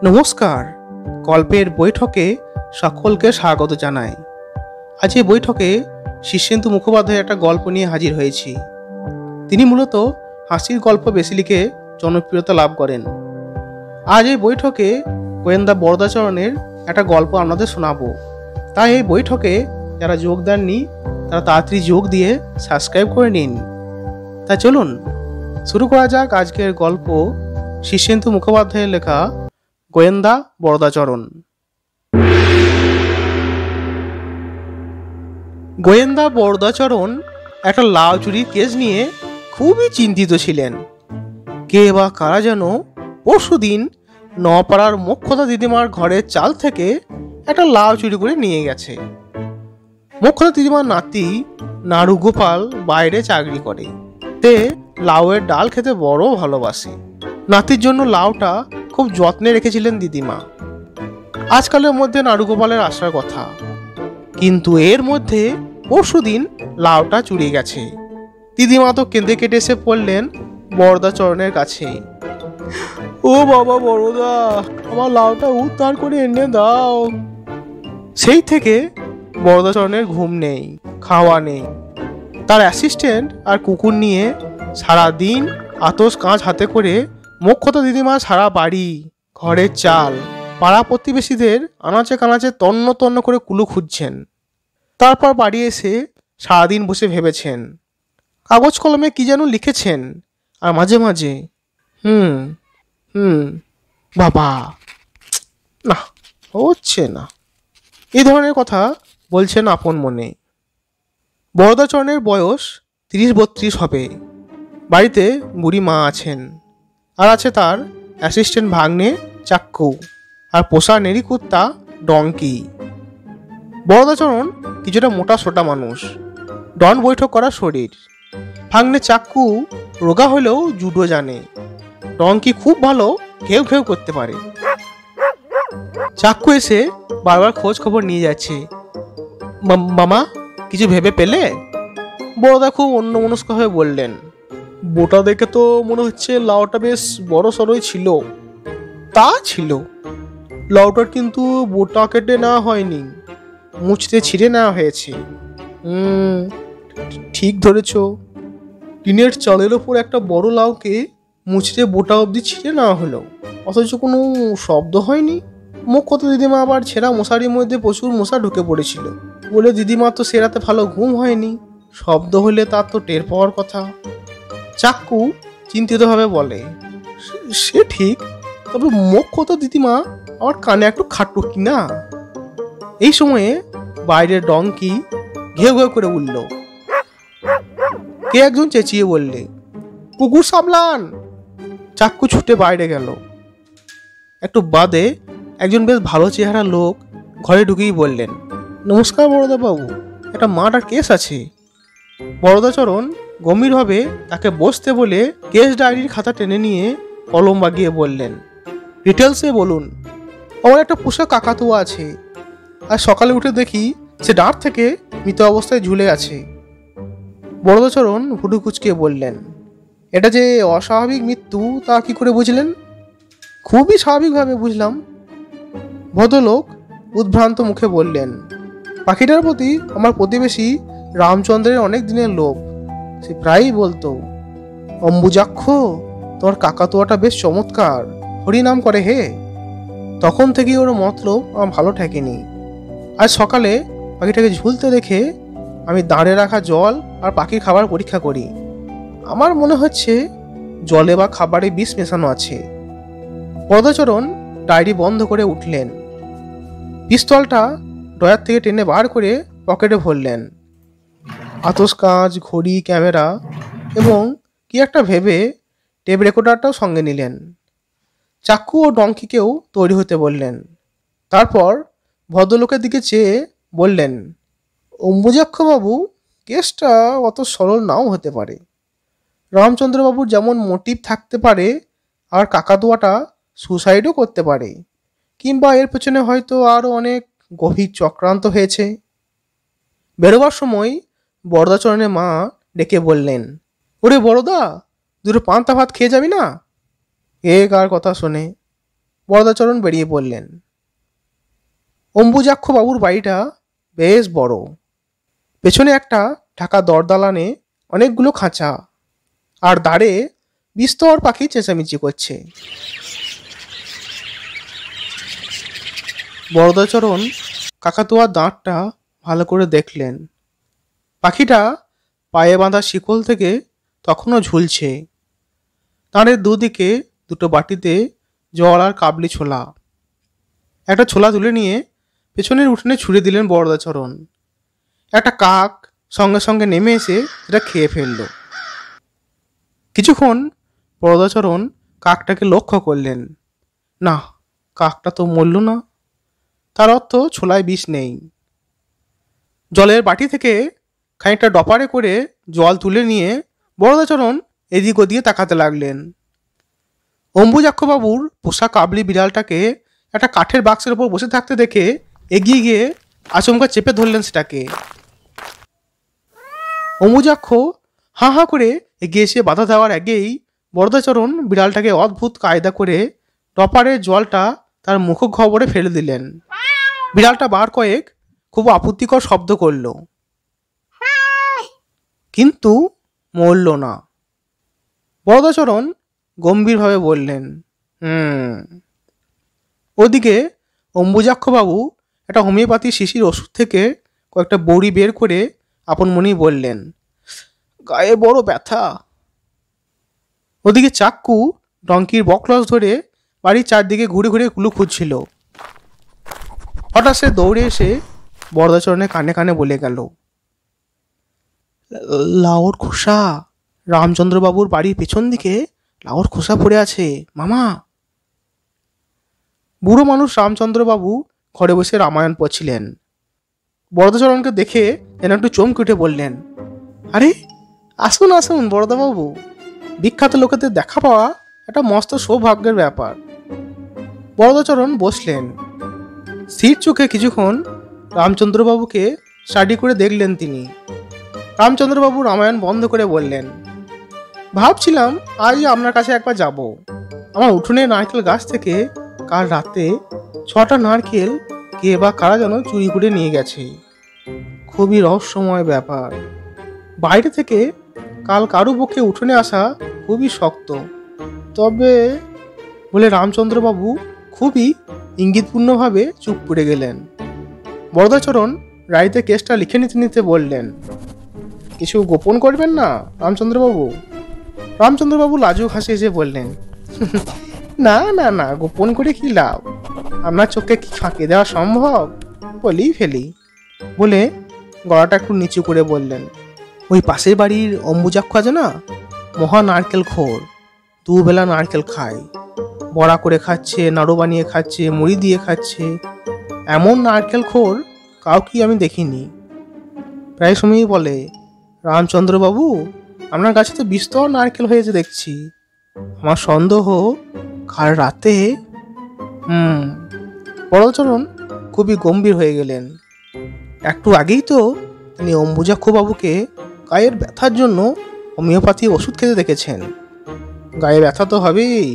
নমস্কার। গল্পের বৈঠকে সকলকে স্বাগত জানাই। আজ এই বৈঠকে শীর্ষেন্দু মুখোপাধ্যায় একটা গল্প নিয়ে হাজির হয়েছি। তিনি মূলত হাসির গল্প বেশি লিখে জনপ্রিয়তা লাভ করেন। আজ এই বৈঠকে গোয়েন্দা বরদাচরণের একটা গল্প আপনাদের শোনাবো। তাই এই বৈঠকে যারা যোগ দেননি তারা তাড়াতাড়ি যোগ দিয়ে সাবস্ক্রাইব করে নিন। তা চলুন শুরু করা যাক আজকের গল্প, শীর্ষেন্দু মুখোপাধ্যায়ের লেখা গোয়েন্দা বরদাচরণ। গোয়েন্দা বরদাচরণ একটা লাউ চুরির কেস নিয়ে খুবই চিন্তিত ছিলেন। কে বা কারা যেন পরশুদিন নপাড়ার মোক্ষদা দিদিমার ঘরের চাল থেকে একটা লাউ চুরি করে নিয়ে গেছে। মোক্ষদা দিদিমার নাতি নাড়ু গোপাল বাইরে চাকরি করে, তে লাউয়ের ডাল খেতে বড় ভালোবাসে। নাতির জন্য লাউটা খুব যত্নে রেখেছিলেন দিদিমা। আজকালের মধ্যে নাড়ুগোপালের আসার কথা, কিন্তু এর মধ্যে পরশুদিন লাউটা চুরি গেছে। দিদিমা তো কেঁদে কেটে এসে পড়লেন বরদাচরণের কাছে। ও বাবা বড়দা, আমার লাউটা উদ্ধার করে এনে দাও। সেই থেকে বরদাচরণের ঘুম নেই, খাওয়া নেই। তার অ্যাসিস্ট্যান্ট আর কুকুর নিয়ে সারাদিন আতস কাঁচ হাতে করে মোক্ষদা দিদিমা সারা বাড়ি, ঘরের চাল, পাড়া প্রতিবেশীদের আনাচে কানাচে তন্ন তন্ন করে কুলু খুঁজছেন। তারপর বাড়ি এসে সারাদিন বসে ভেবেছেন, কাগজ কলমে কি যেন লিখেছেন, আর মাঝে মাঝে বাবা না, হচ্ছে না, এই ধরনের কথা বলছেন আপন মনে। বরদাচরণের বয়স 30-32 হবে। বাড়িতে বুড়ি মা আছেন, আর আছে তার অ্যাসিস্ট্যান্ট ভাগ্নে চাক্কু, আর পোষা নেড়ি কুত্তা ডঙ্কি। বরদাচরণ কিছুটা মোটা সোটা মানুষ, ডন বৈঠক করা শরীর। ভাগ্নে চাক্কু রোগা হলেও জুডো জানে। ডঙ্কি খুব ভালো ঘেউ ঘেউ করতে পারে। চাক্কু এসে বারবার খোঁজ খবর নিয়ে যাচ্ছে। মামা কিছু ভেবে পেলে? বড়দা খুব অন্যমনস্ক হয়ে বললেন, বোটা দেখে তো মনে হচ্ছে লাউটা বেশ বড় সড়ই ছিল। তা ছিল, লাউটার কিন্তু বোটা কেটে নেওয়া হয়নি, মুচতে ছিঁড়ে নেওয়া হয়েছে। ঠিক ধরেছ, টিনের চালের ওপর একটা বড় লাউকে মুচড়ে বোটা অবধি ছিঁড়ে নেওয়া হলো, অথচ কোনো শব্দ হয়নি। মোক্ষদা দিদিমা আবার ছেঁড়া মশারির মধ্যে প্রচুর মশা ঢুকে পড়েছিল বলে দিদিমা তো সে রাতে ভালো ঘুম হয়নি। শব্দ হলে তার তো টের পাওয়ার কথা। চাক্কু চিন্তিতভাবে বলে, সে ঠিক, তবে মোক্ষদা দিদিমা আমার কানে একটু খাটুক কি না। এই সময়ে বাইরের ডঙ্কি ঘেউ ঘেউ করে উঠল। কে একজন চেঁচিয়ে বললে, কুকুর সামলান। চাক্কু ছুটে বাইরে গেল। একটু বাদে একজন বেশ ভালো চেহারা লোক ঘরে ঢুকেই বললেন, নমস্কার বড়দা বাবু, একটা মার্ডার কেস আছে। বরদাচরণ গম্ভীরভাবে তাকে বসতে বলে কেস ডায়েরির খাতা টেনে নিয়ে কলম বাগিয়ে বললেন, ডিটেলসে বলুন। আমার একটা পোষা কাকাতুয়া আছে, আর সকালে উঠে দেখি সে ডাঁট থেকে মৃত অবস্থায় ঝুলে আছে। বরদাচরণ ভুরু কুঁচকিয়ে বললেন, এটা যে অস্বাভাবিক মৃত্যু তা কি করে বুঝলেন? খুবই স্বাভাবিকভাবে বুঝলাম। ভদ্রলোক উদ্ভ্রান্ত মুখে বললেন, পাখিটার প্রতি আমার প্রতিবেশী রামচন্দ্রের অনেক দিনের লোভ। সে প্রায়ই বলতো, অম্বুজাক্ষ, তোমার কাকাতুয়াটা বেশ চমৎকার, হরিনাম করে হে। তখন থেকেই ওর মতলব আমার ভালো ঠেকেনি। আজ সকালে পাখিটাকে ঝুলতে দেখে আমি দাঁড়ে রাখা জল আর পাখির খাবার পরীক্ষা করি। আমার মনে হচ্ছে জলে বা খাবারে বিষ মেশানো আছে। বরদাচরণ ডায়েরি বন্ধ করে উঠলেন, পিস্তলটা ডয়ার থেকে টেনে বার করে পকেটে ভরলেন। আতস কাঁচ, ঘড়ি, ক্যামেরা এবং কি একটা ভেবে টেপ রেকর্ডারটাও সঙ্গে নিলেন। চাক্কু ও ডঙ্কিকেও তৈরি হতে বললেন। তারপর ভদ্রলোকের দিকে চেয়ে বললেন, অম্বুজাক্ষবাবু, কেসটা অত সরল নাও হতে পারে। রামচন্দ্রবাবুর যেমন মোটিভ থাকতে পারে, আর কাকাতুয়াটা সুসাইডও করতে পারে, কিংবা এর পেছনে হয়তো আরও অনেক গভীর চক্রান্ত হয়েছে। বেরোবার সময় বরদাচরণের মা ডেকে বললেন, ওরে বড়দা, দুটো পান্তা ভাত খেয়ে যাবি না? এ কার কথা শোনে। বরদাচরণ বেরিয়ে পড়লেন। অম্বুজাক্ষ বাবুর বাড়িটা বেশ বড়। পেছনে একটা ঢাকা দরদালানে অনেকগুলো খাঁচা, আর দাঁড়ে বিস্তর পাখি চেঁচামেচি করছে। বরদাচরণ কাকাতুয়ার দাঁতটা ভালো করে দেখলেন। পাখিটা পায়ে বাঁধা শিকল থেকে তখনও ঝুলছে। দাঁড়ের দুদিকে দুটো বাটিতে জল আর কাবলি ছোলা। একটা ছোলা তুলে নিয়ে পেছনের উঠোনে ছুঁড়ে দিলেন বরদাচরণ। একটা কাক সঙ্গে সঙ্গে নেমে এসে সেটা খেয়ে ফেলল। কিছুক্ষণ বরদাচরণ কাকটাকে লক্ষ্য করলেন। না, কাকটা তো মরল না, তার অর্থ ছোলায় বিষ নেই। জলের বাটি থেকে খানিকটা ডপারে করে জল তুলে নিয়ে বরদাচরণ এদিক ওদিকে তাকাতে লাগলেন। অম্বুজাক্ষবাবুর পোষা কাবলি বিড়ালটাকে একটা কাঠের বাক্সের ওপর বসে থাকতে দেখে এগিয়ে গিয়ে আচমকা চেপে ধরলেন সেটাকে। অম্বুজাক্ষ হাঁ হাঁ করে এগিয়ে এসে বাধা দেওয়ার আগেই বরদাচরণ বিড়ালটাকে অদ্ভুত কায়দা করে ডপারের জলটা তার মুখগহ্বরে ফেলে দিলেন। বিড়ালটা বার কয়েক খুব আপত্তিকর শব্দ করল, কিন্তু মরল না। বরদাচরণ গম্ভীরভাবে বললেন, ওদিকে অম্বুজাক্ষবাবু একটা হোমিওপ্যাথি শিশির ওষুধ থেকে কয়েকটা বড়ি বের করে আপন মনেই বললেন, গায়ে বড় ব্যথা। ওদিকে চাক্কু ডঙ্কির বকলস ধরে বাড়ির চারদিকে ঘুরে ঘুরে কুলু খুঁজছিল। হঠাৎ সে দৌড়ে এসে বরদাচরণের কানে কানে বলে গেল, লাউর খোসা, রামচন্দ্রবাবুর বাড়ির পেছন দিকে লাউর খোসা পড়ে আছে মামা। বুড়ো মানুষ রামচন্দ্রবাবু ঘরে বসে রামায়ণ পড়ছিলেন। বরদাচরণকে দেখে যেন একটু চমকে উঠে বললেন, আরে আসুন আসুন বরদাবাবু, বিখ্যাত লোকেদের দেখা পাওয়া একটা মস্ত সৌভাগ্যের ব্যাপার। বরদাচরণ বসলেন। স্থির চোখে কিছুক্ষণ রামচন্দ্রবাবুকে স্টাডি করে দেখলেন তিনি। রামচন্দ্রবাবু রামায়ণ বন্ধ করে বললেন, ভাবছিলাম আজ আপনার কাছে একবার যাব। আমার উঠোনে নারকেল গাছ থেকে কাল রাতে 6টা নারকেল কে বা কারা যেন চুরি করে নিয়ে গেছে। খুবই রহস্যময় ব্যাপার। বাইরে থেকে কাল কারো পক্ষে উঠোনে আসা খুবই শক্ত। তবে বলে রামচন্দ্রবাবু খুবই ইঙ্গিতপূর্ণভাবে চুপ করে গেলেন। বরদাচরণ রাইতে কেসটা লিখে নিতে নিতে বললেন, কিছু গোপন করবেন না রামচন্দ্রবাবু? রামচন্দ্রবাবু লাজুক হাসি এসে বললেন, না না না, গোপন করে কি লাভ? আপনার চোখে কি ফাঁকি দেওয়া সম্ভব? বলেই ফেলি। বলে গলাটা একটু নিচু করে বললেন, ওই পাশের বাড়ির অম্বুজাক্ষ আছে না, মহা নারকেল খোর। দুবেলা নারকেল খায়, বড়া করে খাচ্ছে, নাড়ু বানিয়ে খাচ্ছে, মুড়ি দিয়ে খাচ্ছে। এমন নারকেল খোর কাউকে আমি দেখিনি। প্রায় সময়ই বলে, রামচন্দ্রবাবু আপনার কাছে তো বিস্তর নারকেল হয়েছে দেখছি। আমার সন্দেহ কাল রাতে। বরদাচরণ খুবই গম্ভীর হয়ে গেলেন। একটু আগেই তো তিনি অম্বুজাক্ষবাবুকে গায়ের ব্যথার জন্য হোমিওপ্যাথি ওষুধ খেতে দেখেছেন। গায়ে ব্যথা তো হবেই।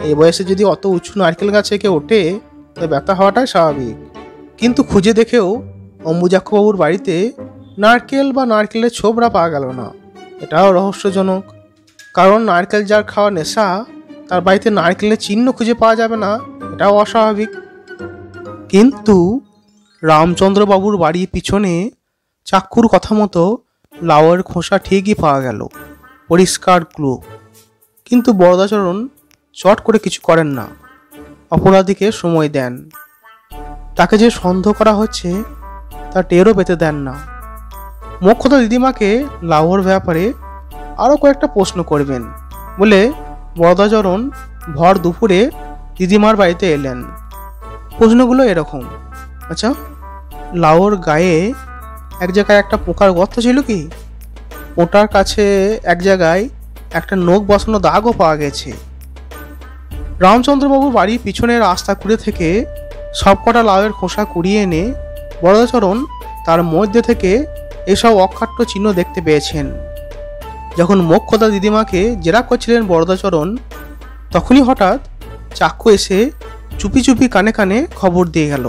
এই বয়সে যদি অত উঁচু নারকেল গাছে কেউ ওঠে, তাই ব্যথা হওয়াটাই স্বাভাবিক। কিন্তু খুঁজে দেখেও অম্বুজাক্ষবাবুর বাড়িতে নারকেল বা নারকেলের ছোবড়া পাওয়া গেল না। এটাও রহস্যজনক। কারণ নারকেল যার খাওয়া নেশা, তার বাড়িতে নারকেলের চিহ্ন খুঁজে পাওয়া যাবে না, এটাও অস্বাভাবিক। কিন্তু রামচন্দ্রবাবুর বাড়ির পিছনে চাক্কুর কথা মতো লাউয়ের খোসা ঠিকই পাওয়া গেল, পরিষ্কার ক্লু। কিন্তু বরদাচরণ চট করে কিছু করেন না, অপরাধীকে সময় দেন। তাকে যে সন্দেহ করা হচ্ছে তা টেরও পেতে দেন না। মোক্ষদা দিদিমাকে লাউয়ের ব্যাপারে আরও কয়েকটা প্রশ্ন করবেন বলে বরদাচরণ ভর দুপুরে দিদিমার বাড়িতে এলেন। প্রশ্নগুলো এরকম, আচ্ছা লাউয়ের গায়ে এক জায়গায় একটা পোকার গর্ত ছিল কি? ওটার কাছে এক জায়গায় একটা নখ বসানো দাগও পাওয়া গেছে। রামচন্দ্রবাবুর বাড়ির পিছনের রাস্তা কুড়ে থেকে সবকটা লাউয়ের খোসা কুড়িয়ে এনে বরদাচরণ তার মধ্যে থেকে এসব অক্ষাট্য চিহ্ন দেখতে পেয়েছেন। যখন মোক্ষদা দিদিমাকে জেরা করছিলেন বরদাচরণ, তখনই হঠাৎ চাক্কু এসে চুপি চুপি কানে কানে খবর দিয়ে গেল,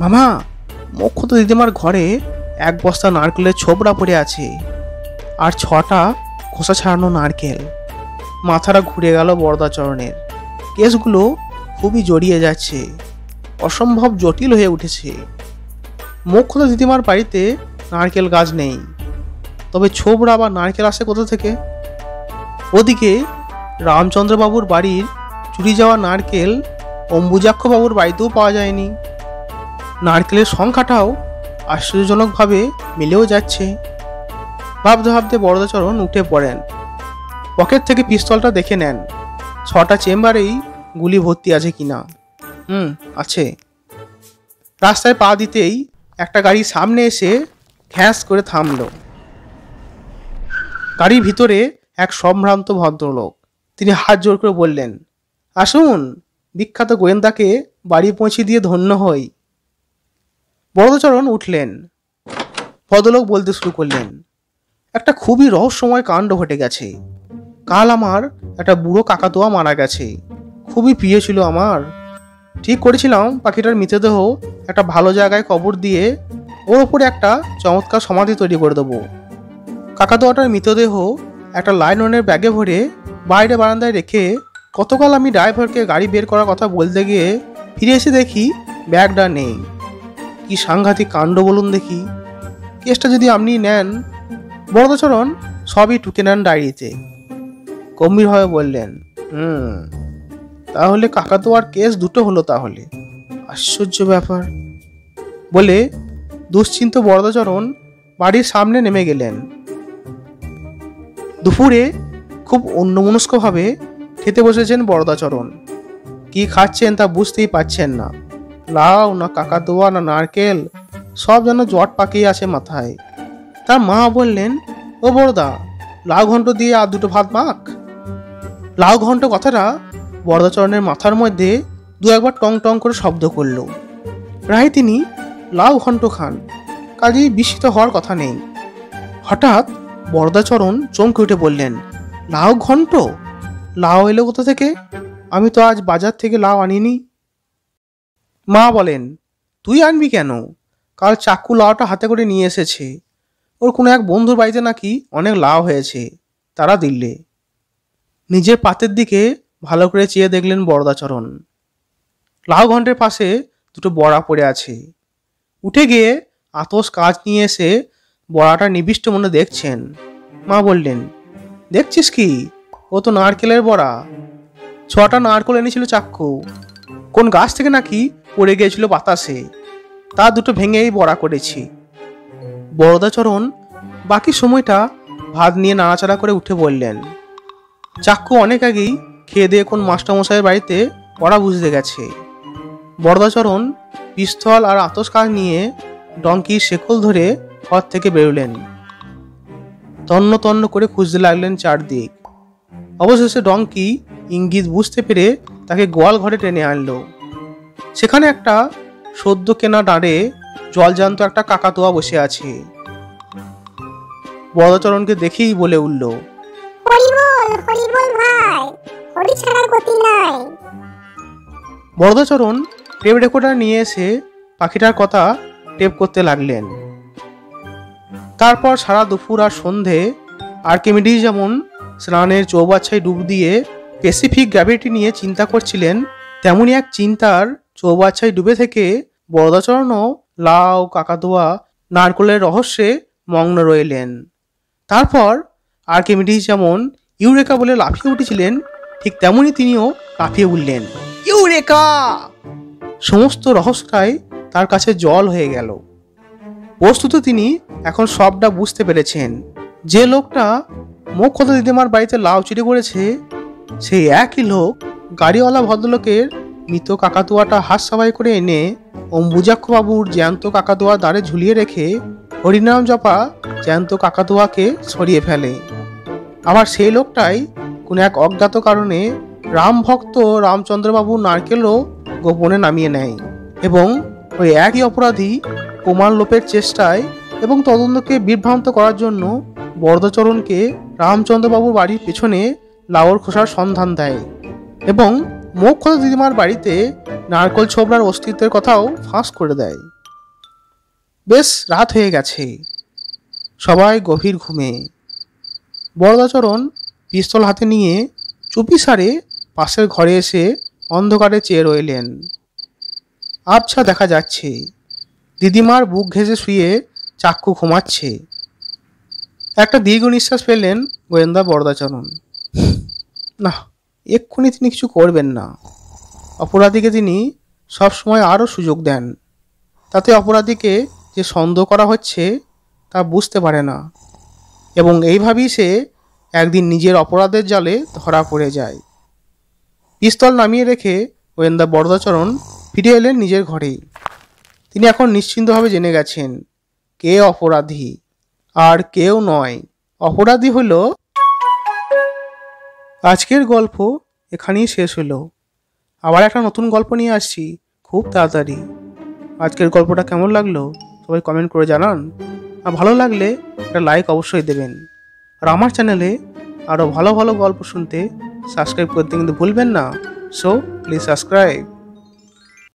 মামা মোক্ষত দিদিমার ঘরে 1 বস্তা নারকেলের ছোবড়া পড়ে আছে, আর 6টা খোসা ছাড়ানো নারকেল। মাথাটা ঘুরে গেল বরদাচরণের। কেসগুলো খুবই জড়িয়ে যাচ্ছে, অসম্ভব জটিল হয়ে উঠেছে। মোক্ষত দিদিমার বাড়িতে নারকেল গাছ নেই, তবে ছোবড়া বা নারকেল আসে কোথা থেকে? ওদিকে রামচন্দ্রবাবুর বাড়ির চুরি যাওয়া নারকেল অম্বুজাক্ষবাবুর বাড়িতেও পাওয়া যায়নি। নারকেলের সংখ্যাটাও আশ্চর্যজনকভাবে মিলেও যাচ্ছে। ভাবতে ভাবতে বরদাচরণ উঠে পড়েন। পকেট থেকে পিস্তলটা দেখে নেন, 6টা চেম্বারেই গুলি ভর্তি আছে কিনা। আছে। রাস্তায় পা দিতেই একটা গাড়ি সামনে এসে ঘ্যাঁস করে থামল। গাড়ির ভিতরে এক সম্ভ্রান্ত ভদ্রলোক। তিনি হাত জোর করে বললেন, আসুন, বিখ্যাত গোয়েন্দাকে বাড়ি পৌঁছে দিয়ে ধন্য হই। বরদাচরণ উঠলেন। ভদ্রলোক বলতে শুরু করলেন, একটা খুবই রহস্যময় কাণ্ড ঘটে গেছে। কাল আমার একটা বুড়ো কাকাতুয়া মারা গেছে। খুবই প্রিয় ছিল আমার। ঠিক করেছিলাম পাখিটার মৃতদেহ একটা ভালো জায়গায় কবর দিয়ে ওর ওপরে একটা চমৎকার সমাধি তৈরি করে দেবো। কাকাতুয়াটার মৃতদেহ একটা লাইলনের ব্যাগে ভরে বাইরে বারান্দায় রেখে গতকাল আমি ড্রাইভারকে গাড়ি বের করার কথা বলতে গিয়ে ফিরে এসে দেখি ব্যাগটা নেই। কি সাংঘাতিক কাণ্ড বলুন দেখি। কেসটা যদি আপনি নেন। বরদাচরণ সবই টুকে নেন ডায়েরিতে। গম্ভীরভাবে বললেন, তাহলে কাকাতুয়ার কেস দুটো হলো তাহলে। আশ্চর্য ব্যাপার। বলে দুশ্চিন্ত বরদাচরণ বাড়ির সামনে নেমে গেলেন। দুপুরে খুব অন্যমনস্কভাবে খেতে বসেছেন বরদাচরণ। কি খাচ্ছেন তা বুঝতেই পারছেন না। লাউ না কাকাতুয়া না নারকেল, সব যেন জট পাকিয়ে আছে মাথায়। তার মা বললেন, ও বড়দা, লাউ ঘন্ট দিয়ে আর দুটো ভাত মাখ। লাউ ঘন্ট কথাটা বরদাচরণের মাথার মধ্যে 2-1বার টং টং করে শব্দ করল। প্রায় তিনি লাউ ঘন্ট খান, কাজেই বিস্মিত হওয়ার কথা নেই। হঠাৎ বরদাচরণ চমকে উঠে বললেন, লাউ ঘন্ট? লাউ এলো কোথা থেকে? আমি তো আজ বাজার থেকে লাউ আনিনি। মা বলেন, তুই আনবি কেন? কাল চাকু লাউটা হাতে করে নিয়ে এসেছে। ওর কোনো এক বন্ধুর বাড়িতে নাকি অনেক লাউ হয়েছে, তারা দিলে। নিজের পাতের দিকে ভালো করে চেয়ে দেখলেন বরদাচরণ। লাউ ঘন্টের পাশে দুটো বড়া পড়ে আছে। উঠে গিয়ে আতস কাজ নিয়ে এসে বড়াটা নিবিষ্ট মনে দেখছেন। মা বললেন, দেখছিস কি? ও তো নারকেলের বড়া। 6টা নারকেল এনেছিল চাক্ষু। কোন গাছ থেকে নাকি পড়ে গিয়েছিল বাতাসে, তা দুটো ভেঙেই বড়া করেছি। বরদাচরণ বাকি সময়টা ভাত নিয়ে নাড়াচাড়া করে উঠে বললেন, চাক্ষু অনেক আগেই খেয়ে দিয়ে কোন মাস্টারমশাইয়ের বাড়িতে পড়া বুঝতে গেছে। বরদাচরণ পিস্তল আর আতস কাজ নিয়ে ডঙ্কির শেকল ধরে ঘর থেকে বেরোলেন। তন্ন তন্ন করে খুঁজতে লাগলেন চারদিক। অবশেষে ডঙ্কি ইঙ্গিত বুঝতে পেরে তাকে গোয়াল ঘরে টেনে আনলো। সেখানে একটা সদ্য কেনা ডাঁড়ে জলজান্ত একটা কাকাতুয়া বসে আছে। বরদাচরণকে দেখেই বলে উঠল, বরদাচরণ টেপ রেকর্ডার নিয়ে এসে পাখিটার কথা টেপ করতে লাগলেন। তারপর সারা দুপুর আর সন্ধে আর্কিমিডিস যেমন স্নানের চৌবাচ্চায় ডুব দিয়ে স্পেসিফিক গ্র্যাভিটি নিয়ে চিন্তা করছিলেন, তেমনি এক চিন্তার চৌবাচ্চায় ডুবে থেকে বরদাচরণও লাউ, কাকাতুয়া, নারকেলের রহস্যে মগ্ন রইলেন। তারপর আর্কিমিডিস যেমন ইউরেকা বলে লাফিয়ে উঠেছিলেন, ঠিক তেমনি তিনিও লাফিয়ে উঠলেন, ইউরেকা! সমস্ত রহস্যটাই তার কাছে জল হয়ে গেল। বস্তুত তিনি এখন সবটা বুঝতে পেরেছেন। যে লোকটা মোক্ষত দিদিমার বাড়িতে লাউ চুরি করেছে, সেই একই লোক গাড়িওয়ালা ভদ্রলোকের মৃত কাকাতুয়াটা হাত সাবাই করে এনে অম্বুজাক্ষবাবুর জ্যান্ত কাকাতুয়ার দ্বারে ঝুলিয়ে রেখে হরিনাম জপা জ্যান্ত কাকাতুয়াকে সরিয়ে ফেলে। আবার সেই লোকটাই কোন এক অজ্ঞাত কারণে রাম ভক্ত রামচন্দ্রবাবুর নারকেলও গোপনে নামিয়ে নেয় এবং ওই একই অপরাধী প্রমাণ লোপের চেষ্টায় এবং তদন্তকে বিভ্রান্ত করার জন্য বরদাচরণকে রামচন্দ্রবাবুর বাড়ির পেছনে লাউর খোসার সন্ধান দেয় এবং মোক্ষত দিদিমার বাড়িতে নারকোল ছোবড়ার অস্তিত্বের কথাও ফাঁস করে দেয়। বেশ রাত হয়ে গেছে, সবাই গভীর ঘুমে। বরদাচরণ পিস্তল হাতে নিয়ে চুপিসারে পাশের ঘরে এসে অন্ধকারে চেয়ে রইলেন। আবছা দেখা যাচ্ছে, দিদিমার বুক ঘেঁষে শুয়ে চাক্ষু ঘুমাচ্ছে। একটা দীর্ঘ নিঃশ্বাস ফেললেন গোয়েন্দা বরদাচরণ। না, এক্ষুনি তিনি কিছু করবেন না। অপরাধীকে তিনি সবসময় আরও সুযোগ দেন, তাতে অপরাধীকে যে সন্দেহ করা হচ্ছে তা বুঝতে পারে না, এবং এইভাবেই সে একদিন নিজের অপরাধের জালে ধরা পড়ে যায়। পিস্তল নামিয়ে রেখে গোয়েন্দা বরদাচরণ ফিরে এলেন নিজের ঘরেই। তিনি এখন নিশ্চিন্তভাবে জেনে গেছেন কে অপরাধী, আর কেউ নয়। অপরাধী হলো। আজকের গল্প এখানেই শেষ হলো। আবার একটা নতুন গল্প নিয়ে আসছি খুব তাড়াতাড়ি। আজকের গল্পটা কেমন লাগলো সবাই কমেন্ট করে জানান, আর ভালো লাগলে একটা লাইক অবশ্যই দেবেন। আর আমার চ্যানেলে আরও ভালো ভালো গল্প শুনতে সাবস্ক্রাইব করতে কিন্তু ভুলবেন না। So please subscribe.